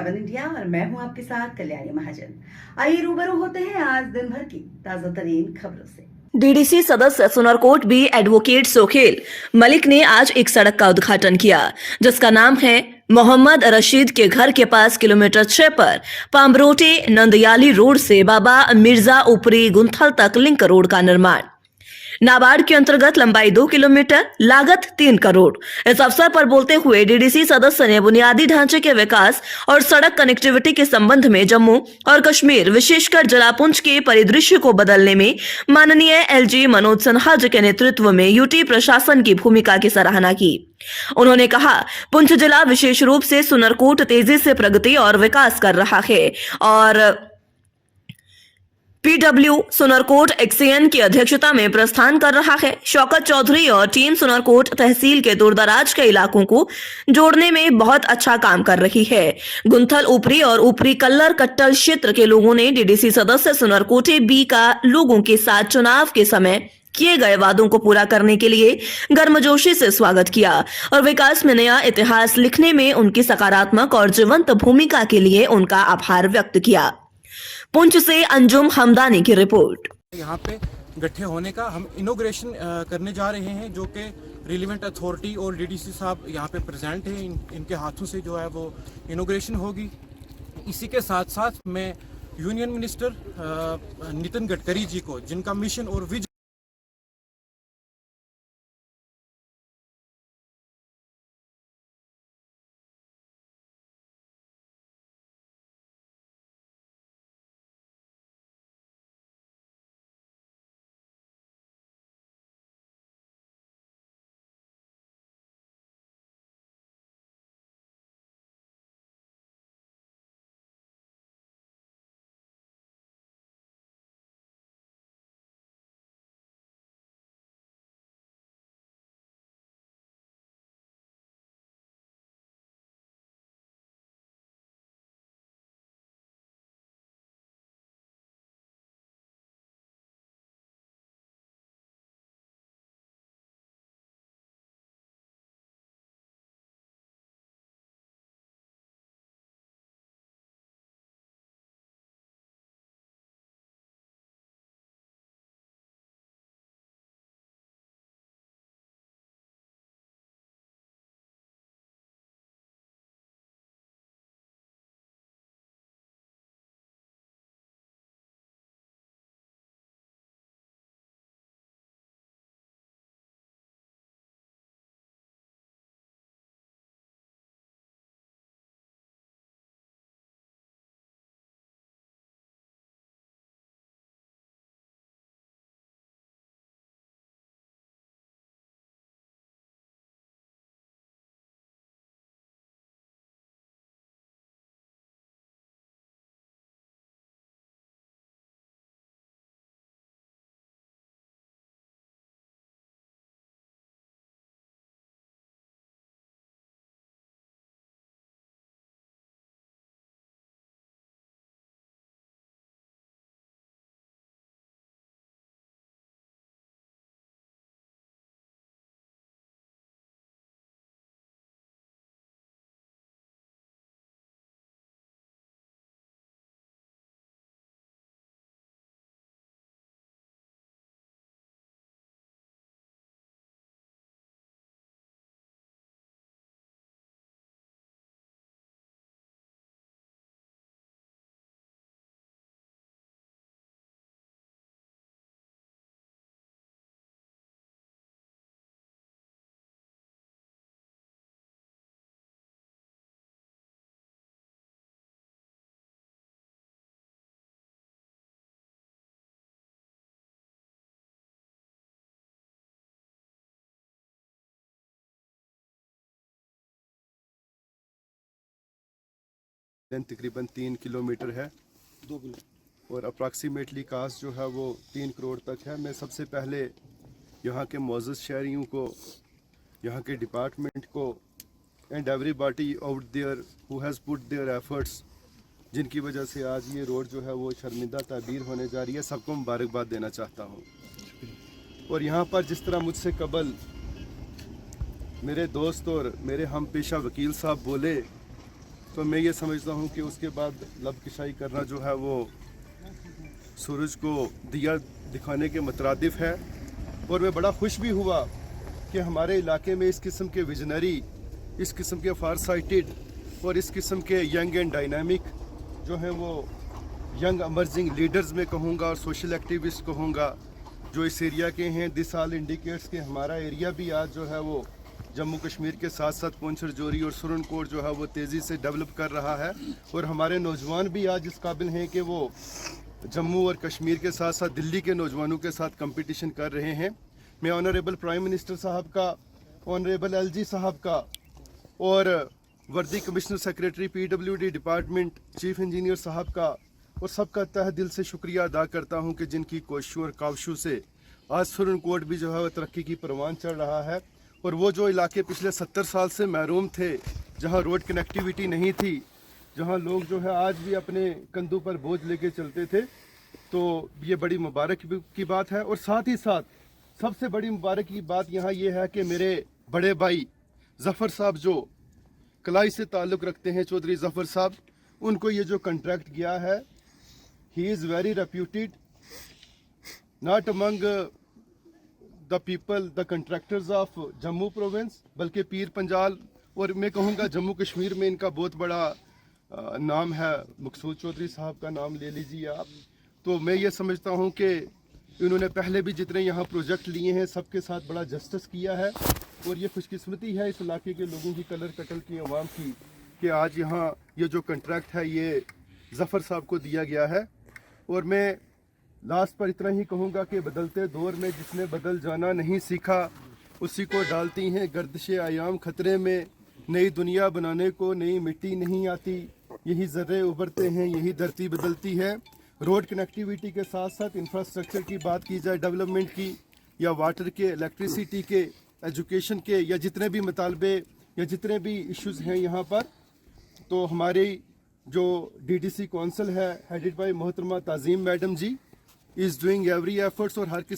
7 India और मैं हूं आपके साथ कल्याणी महाजन। आइए रूबरू होते हैं आज दिन भर की ताजा तरीन खबरों से। डीडीसी सदस्य सुनरकोट बी एडवोकेट सोहेल मलिक ने आज एक सड़क का उद्घाटन किया जिसका नाम है मोहम्मद रशीद के घर के पास किलोमीटर 6 पर पामरोटे नंदयाली रोड से बाबा मिर्जा ऊपरी गुंथल तक लिंक रोड का निर्माण। नाबार्ड के अंतर्गत लंबाई 2 किलोमीटर, लागत 3 करोड़। इस अवसर पर बोलते हुए डीडीसी सदस्य ने बुनियादी ढांचे के विकास और सड़क कनेक्टिविटी के संबंध में जम्मू और कश्मीर विशेषकर जलापुंज के परिदृश्य को बदलने में माननीय एलजी मनोज सिन्हा जी के नेतृत्व में यूटी प्रशासन की भूमिका की सराहना की। उन्होंने कहा, पुंछ जिला विशेष रूप से सुनरकोट तेजी से प्रगति और विकास कर रहा है और पीडब्ल्यू सुनरकोट एक्सीएन की अध्यक्षता में प्रस्थान कर रहा है। शौकत चौधरी और टीम सुनरकोट तहसील के दूरदराज के इलाकों को जोड़ने में बहुत अच्छा काम कर रही है। गुंथल ऊपरी और ऊपरी कल्लर कट्टल क्षेत्र के लोगों ने डीडीसी सदस्य सुनरकोटे बी का लोगों के साथ चुनाव के समय किए गए वादों को पूरा करने के लिए गर्मजोशी से स्वागत किया और विकास में नया इतिहास लिखने में उनकी सकारात्मक और जीवंत भूमिका के लिए उनका आभार व्यक्त किया। पुंछ से अंजुम हमदानी की रिपोर्ट। यहाँ पे गठे होने का हम इनोग्रेशन करने जा रहे हैं, जो कि रिलेवेंट अथॉरिटी और डीडीसी साहब यहाँ पे प्रेजेंट हैं। इनके हाथों से जो है वो इनोग्रेशन होगी। इसी के साथ साथ मैं यूनियन मिनिस्टर नितिन गडकरी जी को, जिनका मिशन और विजन तकरीबन 3 किलोमीटर है, 2 किलो और अप्रॉक्सीमेटली कास्ट जो है वो 3 करोड़ तक है। मैं सबसे पहले यहाँ के मौजूद शहरियों को, यहाँ के डिपार्टमेंट को and everybody out there who has put their efforts, जिनकी वजह से आज ये रोड जो है वो शर्मिंदा ताबीर होने जा रही है, सबको मुबारकबाद देना चाहता हूँ। और यहाँ पर जिस तरह मुझसे कबल मेरे दोस्त और मेरे हम पेशा वकील साहब बोले तो मैं ये समझता हूँ कि उसके बाद लबकशाई करना जो है वो सूरज को दिया दिखाने के मुतरादिफ है। और मैं बड़ा खुश भी हुआ कि हमारे इलाके में इस किस्म के विजनरी, इस किस्म के फार साइटेड और इस किस्म के यंग एंड डायनामिक जो हैं वो यंग एमर्जिंग लीडर्स में कहूँगा और सोशल एक्टिविस्ट कहूँगा जो इस एरिया के हैं। दिस ऑल इंडिकेट्स कि हमारा एरिया भी आज जो है वो जम्मू कश्मीर के साथ साथ पुंछ राजौरी और सुरनकोट जो है वो तेज़ी से डेवलप कर रहा है। और हमारे नौजवान भी आज इस काबिल हैं कि वो जम्मू और कश्मीर के साथ साथ दिल्ली के नौजवानों के साथ कंपटीशन कर रहे हैं। मैं ऑनरेबल प्राइम मिनिस्टर साहब का, ऑनरेबल एलजी साहब का और वर्दी commissioner secretary PWD department chief engineer साहब का और सबका तहे दिल से शुक्रिया अदा करता हूं कि जिनकी कोशिशों और कावशों से आज सुरनकोट भी जो है वो तरक्की की परवान चढ़ रहा है। और वो जो इलाके पिछले 70 साल से महरूम थे, जहां रोड कनेक्टिविटी नहीं थी, जहां लोग जो है आज भी अपने कंधों पर बोझ लेके चलते थे, तो ये बड़ी मुबारक की बात है। और साथ ही साथ सबसे बड़ी मुबारक की बात यहाँ ये है कि मेरे बड़े भाई जफ़र साहब जो कलाई से ताल्लुक़ रखते हैं, चौधरी जफ़र साहब, उनको ये जो कॉन्ट्रैक्ट गया है, he is very reputed not among the people, the contractors of Jammu province, बल्कि पीर पंजाल और मैं कहूँगा जम्मू कश्मीर में इनका बहुत बड़ा नाम है। मकसूद चौधरी साहब का नाम ले लीजिए आप। तो मैं ये समझता हूँ कि इन्होंने पहले भी जितने यहाँ प्रोजेक्ट लिए हैं सबके साथ बड़ा जस्टिस किया है। और ये खुशकिस्मती है इस इलाके के लोगों की, कलर कटल की अवाम की, कि आज यहाँ ये जो कॉन्ट्रैक्ट है ये जफ़र साहब को दिया गया है। और मैं लास्ट पर इतना ही कहूँगा कि बदलते दौर में जिसने बदल जाना नहीं सीखा उसी को डालती हैं गर्दिश आयाम खतरे में। नई दुनिया बनाने को नई मिट्टी नहीं आती, यही ज़र्रे उभरते हैं, यही धरती बदलती है। रोड कनेक्टिविटी के साथ साथ इंफ्रास्ट्रक्चर की बात की जाए, डेवलपमेंट की, या वाटर के, इलेक्ट्रिसिटी के, एजुकेशन के, या जितने भी मुतालबे या जितने भी इश्यूज़ हैं यहाँ पर, तो हमारी जो DDC काउंसिल है हेडेड बाय मोहतरमा Tazeem madam ji is doing every efforts और हर किसी